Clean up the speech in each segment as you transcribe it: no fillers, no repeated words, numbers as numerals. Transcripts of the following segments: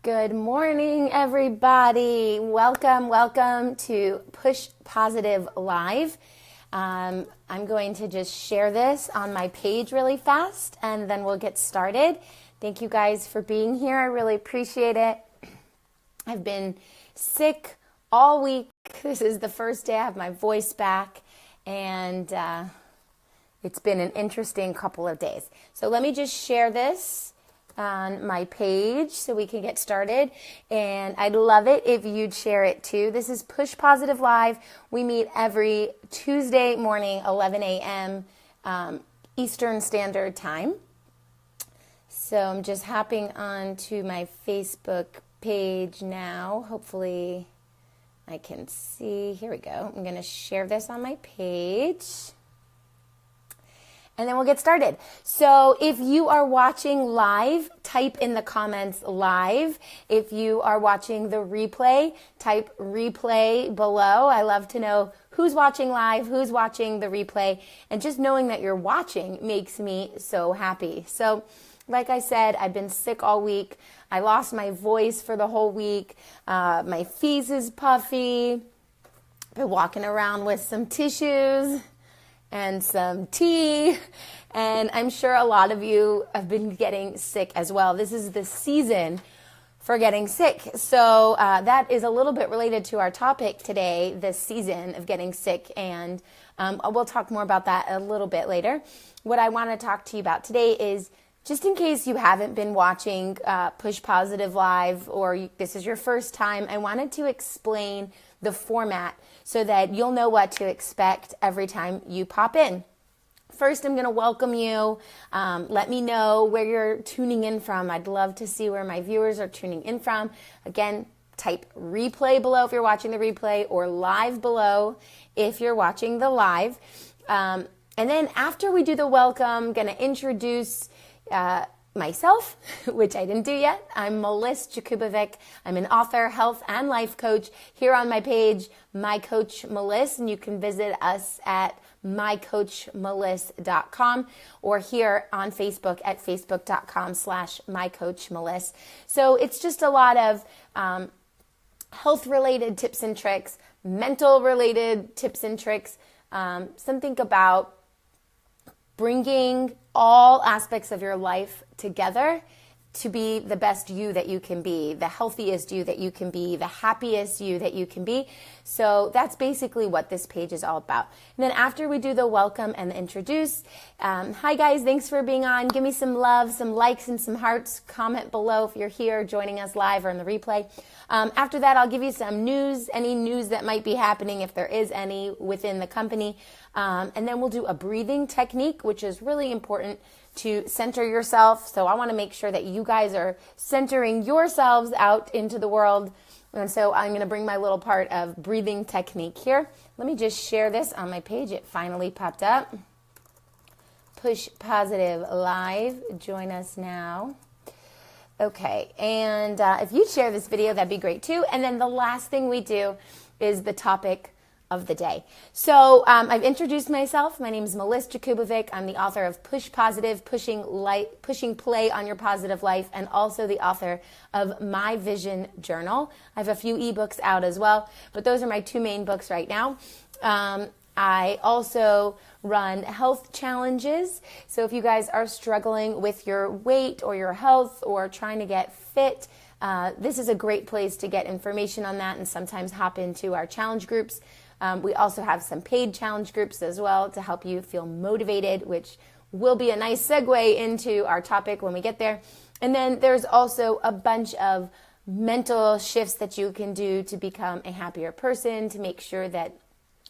Good morning, everybody. Welcome to Push Positive Live. I'm going to just share this on my page really fast, and then we'll get started. Thank you guys for being here. I really appreciate it. I've been sick all week. This is the first day I have my voice back, and it's been an interesting couple of days. So let me just share this on my page so we can get started, and I'd love it if you'd share it too. This is Push Positive Live. We meet every Tuesday morning, 11 a.m. Eastern Standard Time. So I'm just hopping on to my Facebook page now. Hopefully I can see. Here we go. I'm going to share this on my page, and then we'll get started. So if you are watching live, type in the comments live. If you are watching the replay, type replay below. I love to know who's watching live, who's watching the replay, and just knowing that you're watching makes me so happy. So like I said, I've been sick all week. I lost my voice for the whole week. My face is puffy. Been walking around with some tissues and some tea, and I'm sure a lot of you have been getting sick as well. This is the season for getting sick, so that is a little bit related to our topic today, this season of getting sick, and we'll talk more about that a little bit later. What I want to talk to you about today is, just in case you haven't been watching Push Positive Live, or this is your first time, I wanted to explain the format so that you'll know what to expect every time you pop in. First, I'm going to welcome you. Let me know where you're tuning in from. I'd love to see where my viewers are tuning in from. Again, type replay below if you're watching the replay, or live below if you're watching the live. And then after we do the welcome, I'm going to introduce myself, which I didn't do yet. I'm Melissa Jakubovic. I'm an author, health, and life coach. Here on my page, My Coach Melissa, and you can visit us at mycoachmelissa.com, or here on Facebook at facebook.com/mycoachmelissa. So it's just a lot of health-related tips and tricks, mental-related tips and tricks, something about bringing all aspects of your life together to be the best you that you can be, the healthiest you that you can be, the happiest you that you can be. So that's basically what this page is all about. And then after we do the welcome and the introduce, hi guys, thanks for being on. Give me some love, some likes, and some hearts. Comment below if you're here joining us live or in the replay. After that, I'll give you some news, any news that might be happening if there is any within the company. And then we'll do a breathing technique, which is really important to center yourself. So I want to make sure that you guys are centering yourselves out into the world. And so I'm going to bring my little part of breathing technique here. Let me just share this on my page. It finally popped up. Push Positive Live. Join us now. Okay, and if you share this video, that'd be great too. And then the last thing we do is the topic of the day. So I've introduced myself. My name is Melissa Jakubovic. I'm the author of Push Positive, Pushing Play on Your Positive Life, and also the author of My Vision Journal. I have a few ebooks out as well, but those are my two main books right now. I also run health challenges. So if you guys are struggling with your weight or your health or trying to get fit, this is a great place to get information on that and sometimes hop into our challenge groups. We also have some paid challenge groups as well to help you feel motivated, which will be a nice segue into our topic when we get there. And then there's also a bunch of mental shifts that you can do to become a happier person, to make sure that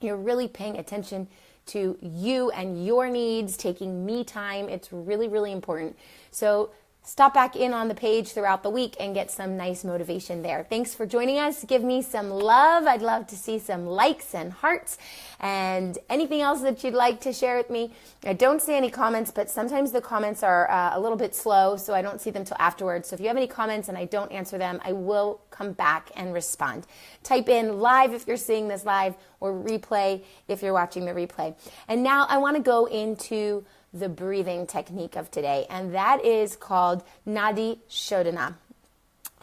you're really paying attention to you and your needs, taking me time. It's really, really important. So stop back in on the page throughout the week and get some nice motivation there. Thanks for joining us. Give me some love. I'd love to see some likes and hearts and anything else that you'd like to share with me. I don't see any comments, but sometimes the comments are a little bit slow, so I don't see them till afterwards. So if you have any comments and I don't answer them, I will come back and respond. Type in live if you're seeing this live, or replay if you're watching the replay. And now I want to go into the breathing technique of today, and that is called Nadi Shodhana.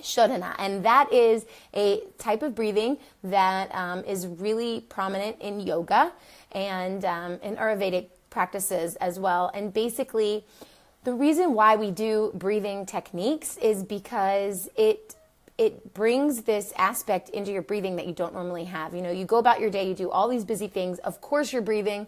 Shodhana, and that is a type of breathing that is really prominent in yoga and in Ayurvedic practices as well. And basically, the reason why we do breathing techniques is because it brings this aspect into your breathing that you don't normally have. You know, you go about your day, you do all these busy things. Of course, you're breathing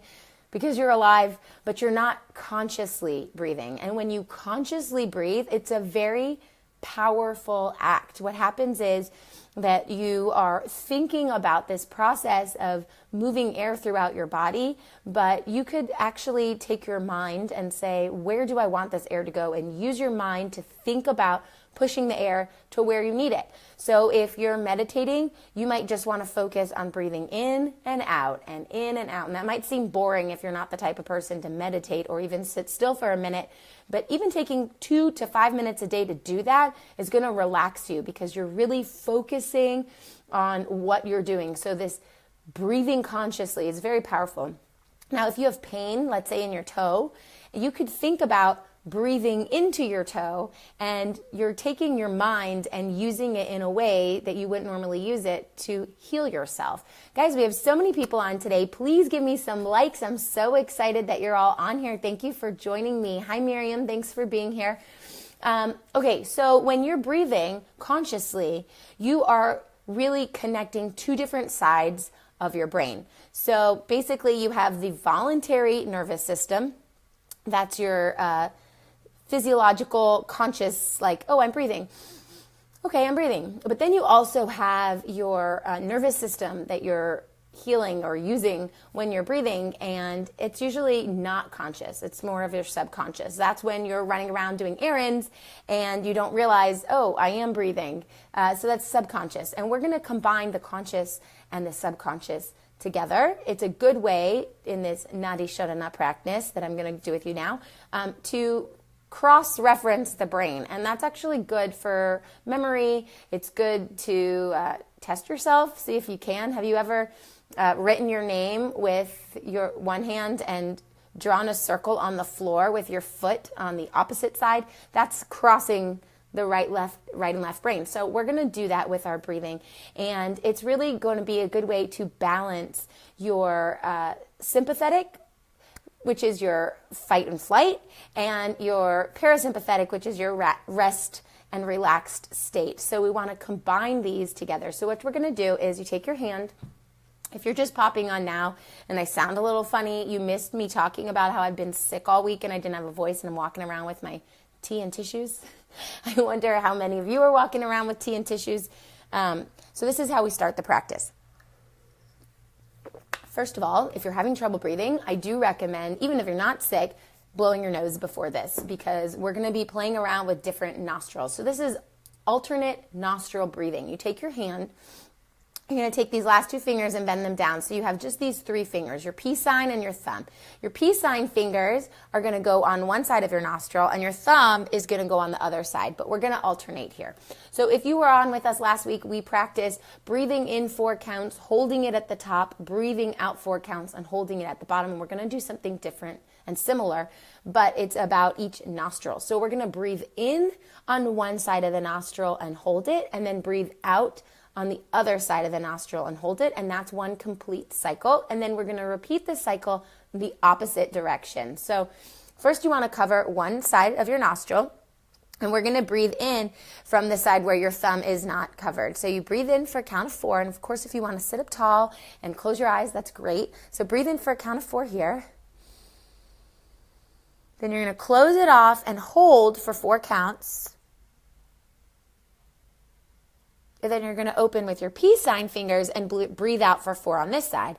because you're alive, but you're not consciously breathing. And when you consciously breathe, it's a very powerful act. What happens is that you are thinking about this process of moving air throughout your body, but you could actually take your mind and say, where do I want this air to go? And use your mind to think about pushing the air to where you need it. So if you're meditating, you might just want to focus on breathing in and out and in and out. And that might seem boring if you're not the type of person to meditate or even sit still for a minute. But even taking 2 to 5 minutes a day to do that is going to relax you because you're really focusing on what you're doing. So this breathing consciously is very powerful. Now, if you have pain, let's say in your toe, you could think about breathing into your toe, and you're taking your mind and using it in a way that you wouldn't normally use it to heal yourself. Guys, we have so many people on today. Please give me some likes. I'm so excited that you're all on here. Thank you for joining me. Hi, Miriam. Thanks for being here. Okay, so when you're breathing consciously, you are really connecting two different sides of your brain. So basically, you have the voluntary nervous system. That's your physiological, conscious, like, oh, I'm breathing. Okay, I'm breathing. But then you also have your nervous system that you're healing or using when you're breathing, and it's usually not conscious. It's more of your subconscious. That's when you're running around doing errands and you don't realize, oh, I am breathing. So that's subconscious. And we're going to combine the conscious and the subconscious together. It's a good way in this Nadi Shodhana practice that I'm going to do with you now to cross-reference the brain. And that's actually good for memory. It's good to test yourself, see if you can. Have you ever written your name with your one hand and drawn a circle on the floor with your foot on the opposite side? That's crossing the right and left brain. So we're going to do that with our breathing. And it's really going to be a good way to balance your sympathetic, which is your fight and flight, and your parasympathetic, which is your rest and relaxed state. So we want to combine these together. So what we're going to do is you take your hand. If you're just popping on now and I sound a little funny, you missed me talking about how I've been sick all week and I didn't have a voice and I'm walking around with my tea and tissues. I wonder how many of you are walking around with tea and tissues. So this is how we start the practice. First of all, if you're having trouble breathing, I do recommend, even if you're not sick, blowing your nose before this, because we're going to be playing around with different nostrils. So this is alternate nostril breathing. You take your hand, you're going to take these last two fingers and bend them down. So you have just these three fingers, your peace sign and your thumb. Your peace sign fingers are going to go on one side of your nostril and your thumb is going to go on the other side, but we're going to alternate here. So if you were on with us last week, we practiced breathing in 4 counts, holding it at the top, breathing out 4 counts, and holding it at the bottom. And we're going to do something different and similar, but it's about each nostril. So we're going to breathe in on one side of the nostril and hold it, and then breathe out on the other side of the nostril and hold it, and that's one complete cycle. And then we're going to repeat the cycle in the opposite direction. So first you want to cover one side of your nostril, and we're going to breathe in from the side where your thumb is not covered. So you breathe in for a count of 4, and of course if you want to sit up tall and close your eyes, that's great. So breathe in for a count of 4 here. Then you're going to close it off and hold for 4 counts. And then you're going to open with your peace sign fingers and breathe out for 4 on this side.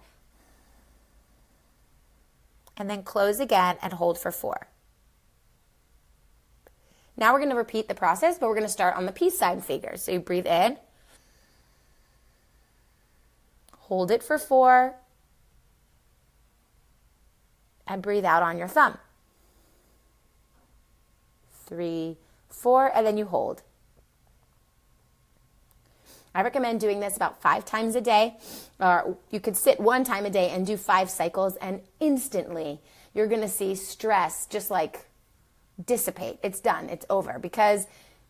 And then close again and hold for 4. Now we're going to repeat the process, but we're going to start on the peace sign fingers. So you breathe in, hold it for 4, and breathe out on your thumb. 3, 4, and then you hold. I recommend doing this about 5 times a day, or you could sit 1 time a day and do 5 cycles, and instantly you're going to see stress just like dissipate. It's done. It's over, because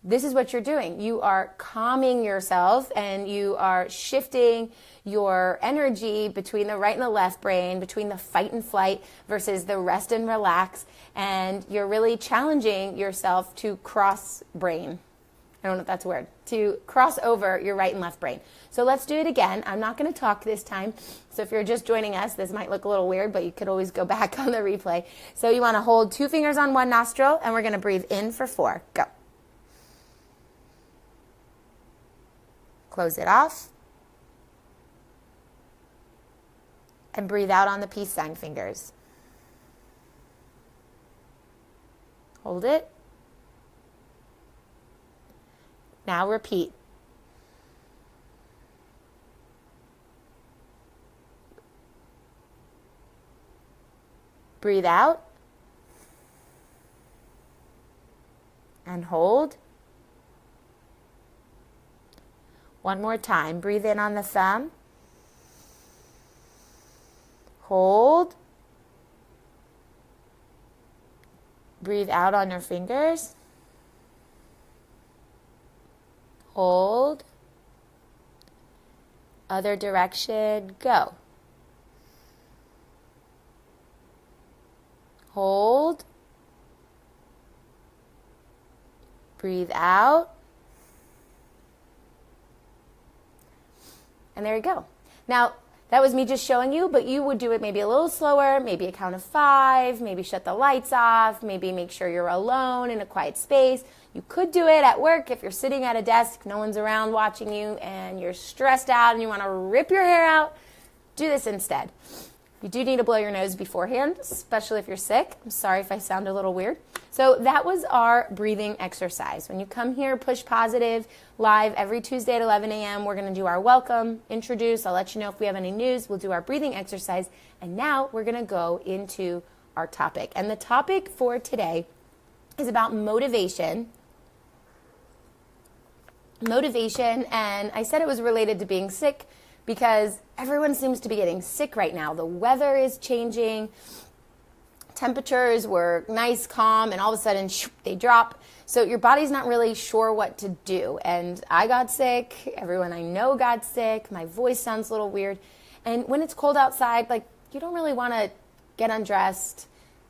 this is what you're doing. You are calming yourself and you are shifting your energy between the right and the left brain, between the fight and flight versus the rest and relax. And you're really challenging yourself to cross brain. I don't know if that's a word. To cross over your right and left brain. So let's do it again. I'm not going to talk this time. So if you're just joining us, this might look a little weird, but you could always go back on the replay. So you want to hold 2 fingers on one nostril, and we're going to breathe in for 4. Go. Close it off. And breathe out on the peace sign fingers. Hold it. Now repeat. Breathe out. And hold. One more time. Breathe in on the thumb. Hold. Breathe out on your fingers. Hold. Other direction, go. Hold. Breathe out. And there you go. Now, that was me just showing you, but you would do it maybe a little slower, maybe a count of 5, maybe shut the lights off, maybe make sure you're alone in a quiet space. You could do it at work if you're sitting at a desk, no one's around watching you, and you're stressed out and you want to rip your hair out. Do this instead. You do need to blow your nose beforehand, especially if you're sick. I'm sorry if I sound a little weird. So that was our breathing exercise. When you come here, Push Positive live every Tuesday at 11 a.m. We're going to do our welcome, introduce. I'll let you know if we have any news. We'll do our breathing exercise. And now we're going to go into our topic. And the topic for today is about motivation. Motivation, and I said it was related to being sick because everyone seems to be getting sick right now. The weather is changing. Temperatures were nice, calm, and all of a sudden they drop. So your body's not really sure what to do. And I got sick. Everyone I know got sick. My voice sounds a little weird. And when it's cold outside, like, you don't really want to get undressed,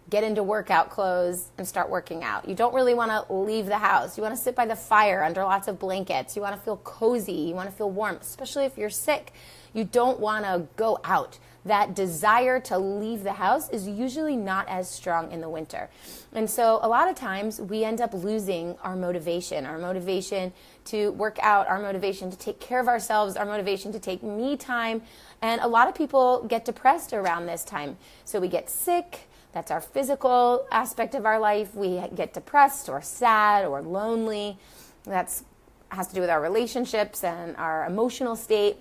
get into workout clothes, and start working out. You don't really want to leave the house. You want to sit by the fire under lots of blankets. You want to feel cozy. You want to feel warm, especially if you're sick. You don't want to go out. That desire to leave the house is usually not as strong in the winter. And so a lot of times we end up losing our motivation to work out, our motivation to take care of ourselves, our motivation to take me time. And a lot of people get depressed around this time. So we get sick. That's our physical aspect of our life. We get depressed or sad or lonely. That has to do with our relationships and our emotional state.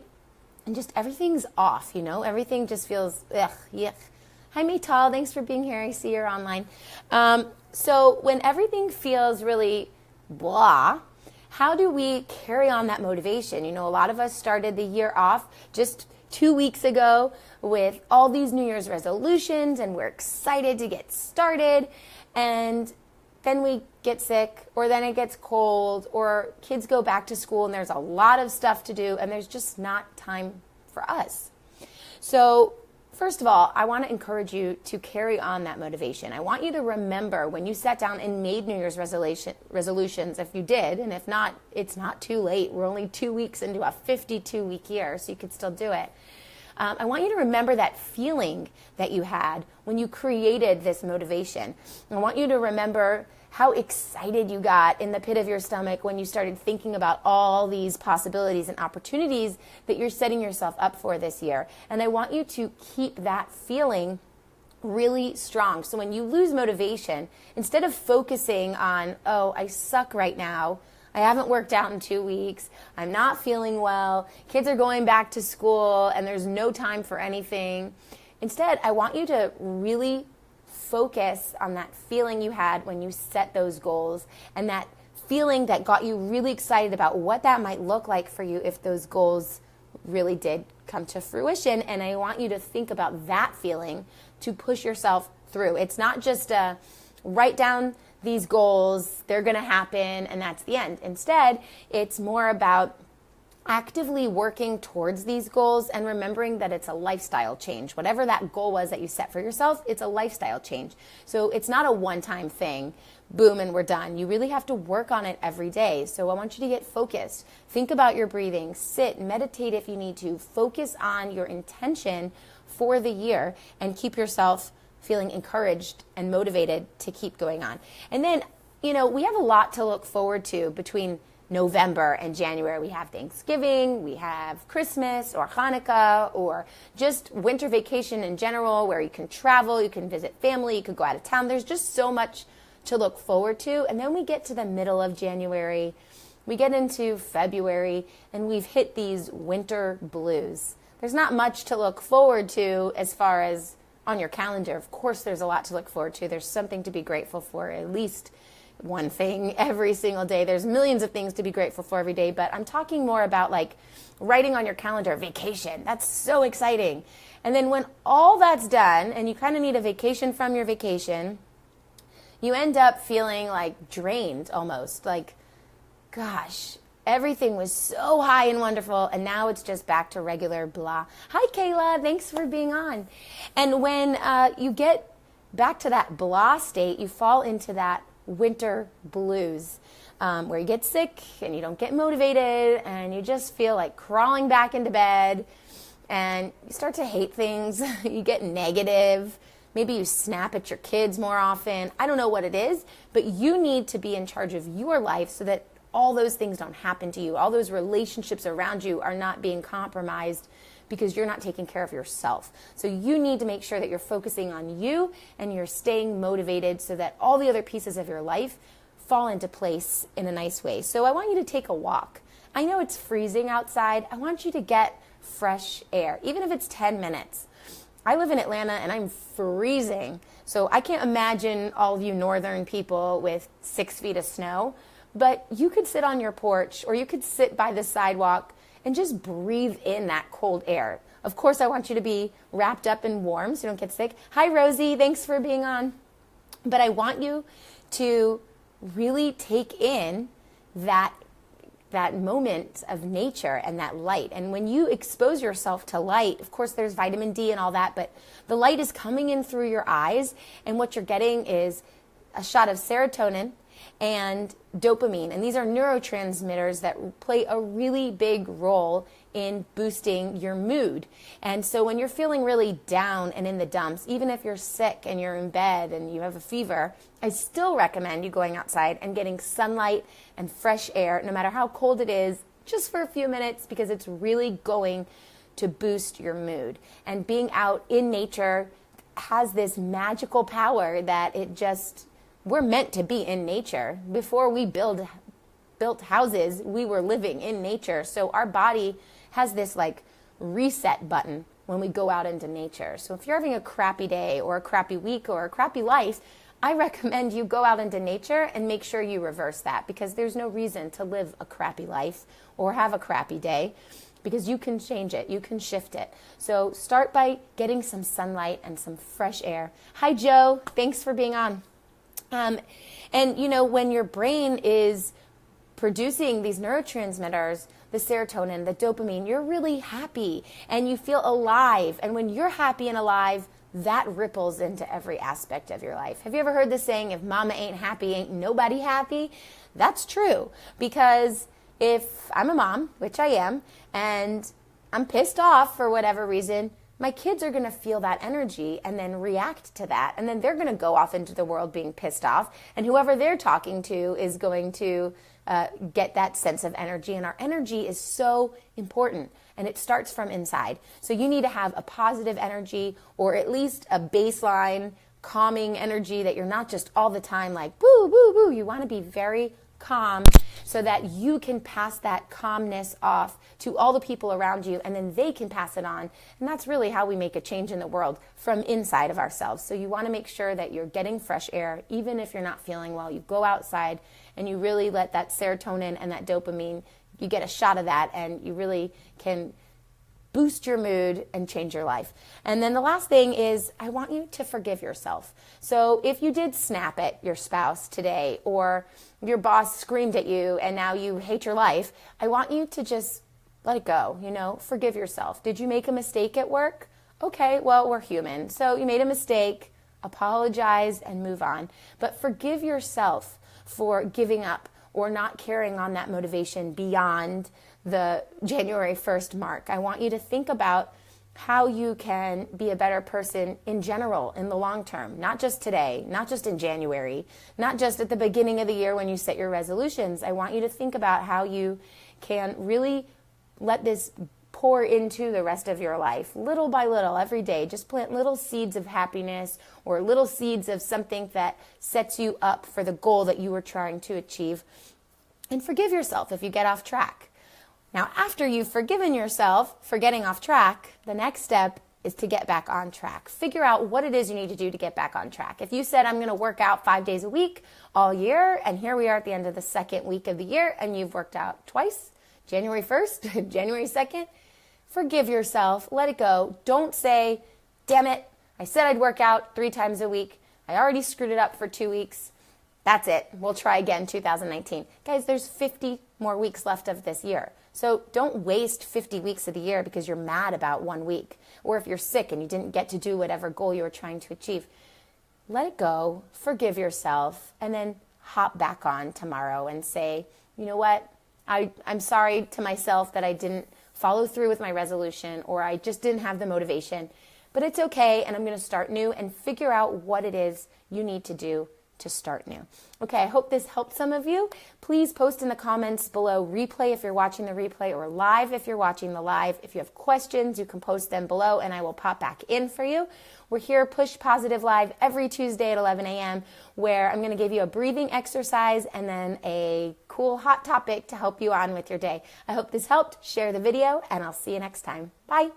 And just everything's off, you know? Everything just feels, yuck. Hi, Maytal. Thanks for being here. I see you're online. So when everything feels really blah, how do we carry on that motivation? You know, a lot of us started the year off just 2 weeks ago with all these New Year's resolutions, and we're excited to get started. And then we get sick, or then it gets cold, or kids go back to school and there's a lot of stuff to do, and there's just not time for us. So first of all, I want to encourage you to carry on that motivation. I want you to remember when you sat down and made New Year's resolutions, if you did, and if not, it's not too late. We're only 2 weeks into a 52-week year, so you could still do it. I want you to remember that feeling that you had when you created this motivation. I want you to remember how excited you got in the pit of your stomach when you started thinking about all these possibilities and opportunities that you're setting yourself up for this year. And I want you to keep that feeling really strong. So when you lose motivation, instead of focusing on, oh, I suck right now, I haven't worked out in 2 weeks, I'm not feeling well, kids are going back to school, and there's no time for anything. Instead, I want you to really focus on that feeling you had when you set those goals, and that feeling that got you really excited about what that might look like for you if those goals really did come to fruition. And I want you to think about that feeling to push yourself through. It's not just write down these goals, they're going to happen, and that's the end. Instead, it's more about actively working towards these goals and remembering that it's a lifestyle change. Whatever that goal was that you set for yourself, it's a lifestyle change. So it's not a one-time thing, boom, and we're done. You really have to work on it every day. So I want you to get focused. Think about your breathing, sit, meditate if you need to, focus on your intention for the year, and keep yourself feeling encouraged and motivated to keep going on. And then, we have a lot to look forward to between November and January. We have Thanksgiving, we have Christmas or Hanukkah, or just winter vacation in general, where you can travel, you can visit family, you could go out of town. There's just so much to look forward to. And then we get to the middle of January, we get into February, and we've hit these winter blues. There's not much to look forward to as far as on your calendar. Of course, there's a lot to look forward to. There's something to be grateful for, at least one thing every single day. There's millions of things to be grateful for every day, but I'm talking more about like writing on your calendar, vacation. That's so exciting. And then when all that's done and you kind of need a vacation from your vacation, you end up feeling like drained almost. Like, gosh, everything was so high and wonderful, and now it's just back to regular blah. Hi, Kayla. Thanks for being on. And when you get back to that blah state, you fall into that winter blues, where you get sick and you don't get motivated and you just feel like crawling back into bed, and you start to hate things. You get negative. Maybe you snap at your kids more often. I don't know what it is, but you need to be in charge of your life so that all those things don't happen to you. All those relationships around you are not being compromised because you're not taking care of yourself. So you need to make sure that you're focusing on you and you're staying motivated so that all the other pieces of your life fall into place in a nice way. So I want you to take a walk. I know it's freezing outside. I want you to get fresh air, even if it's 10 minutes. I live in Atlanta and I'm freezing. So I can't imagine all of you northern people with 6 feet of snow, but you could sit on your porch or you could sit by the sidewalk and just breathe in that cold air. Of course, I want you to be wrapped up and warm so you don't get sick. Hi, Rosie. Thanks for being on. But I want you to really take in that moment of nature and that light. And when you expose yourself to light, of course, there's vitamin D and all that, but the light is coming in through your eyes, and what you're getting is a shot of serotonin and dopamine. And these are neurotransmitters that play a really big role in boosting your mood. And so when you're feeling really down and in the dumps, even if you're sick and you're in bed and you have a fever, I still recommend you going outside and getting sunlight and fresh air, no matter how cold it is, just for a few minutes, because it's really going to boost your mood. And being out in nature has this magical power that we're meant to be in nature. Before we built houses, we were living in nature. So our body has this like reset button when we go out into nature. So if you're having a crappy day or a crappy week or a crappy life, I recommend you go out into nature and make sure you reverse that, because there's no reason to live a crappy life or have a crappy day, because you can change it, you can shift it. So start by getting some sunlight and some fresh air. Hi, Joe. Thanks for being on. And, when your brain is producing these neurotransmitters, the serotonin, the dopamine, you're really happy and you feel alive. And when you're happy and alive, that ripples into every aspect of your life. Have you ever heard the saying, if mama ain't happy, ain't nobody happy? That's true, because if I'm a mom, which I am, and I'm pissed off for whatever reason, my kids are going to feel that energy and then react to that. And then they're going to go off into the world being pissed off. And whoever they're talking to is going to get that sense of energy. And our energy is so important. And it starts from inside. So you need to have a positive energy, or at least a baseline calming energy, that you're not just all the time like, boo, boo, boo. You want to be very calm so that you can pass that calmness off to all the people around you, and then they can pass it on. And that's really how we make a change in the world, from inside of ourselves. So you want to make sure that you're getting fresh air, even if you're not feeling well. You go outside and you really let that serotonin and that dopamine, you get a shot of that, and you really can boost your mood and change your life. And then the last thing is I want you to forgive yourself. So if you did snap at your spouse today, or your boss screamed at you and now you hate your life, I want you to just let it go, forgive yourself. Did you make a mistake at work? Okay, well, we're human. So you made a mistake, apologize and move on. But forgive yourself for giving up or not carrying on that motivation beyond the January 1st mark. I want you to think about how you can be a better person in general in the long term, not just today, not just in January, not just at the beginning of the year when you set your resolutions. I want you to think about how you can really let this pour into the rest of your life, little by little, every day. Just plant little seeds of happiness or little seeds of something that sets you up for the goal that you were trying to achieve. And forgive yourself if you get off track. Now, after you've forgiven yourself for getting off track, the next step is to get back on track. Figure out what it is you need to do to get back on track. If you said, I'm going to work out 5 days a week all year, and here we are at the end of the second week of the year, and you've worked out twice, January 1st, January 2nd, forgive yourself, let it go. Don't say, damn it, I said I'd work out 3 times a week. I already screwed it up for 2 weeks. That's it. We'll try again 2019. Guys, there's 50 more weeks left of this year. So don't waste 50 weeks of the year because you're mad about 1 week. Or if you're sick and you didn't get to do whatever goal you were trying to achieve. Let it go, forgive yourself, and then hop back on tomorrow and say, you know what? I'm sorry to myself that I didn't follow through with my resolution, or I just didn't have the motivation. But it's okay, and I'm going to start new and figure out what it is you need to do to start new. Okay, I hope this helped some of you. Please post in the comments below replay if you're watching the replay, or live if you're watching the live. If you have questions, you can post them below and I will pop back in for you. We're here, Push Positive Live, every Tuesday at 11 a.m., where I'm going to give you a breathing exercise and then a cool hot topic to help you on with your day. I hope this helped. Share the video and I'll see you next time. Bye.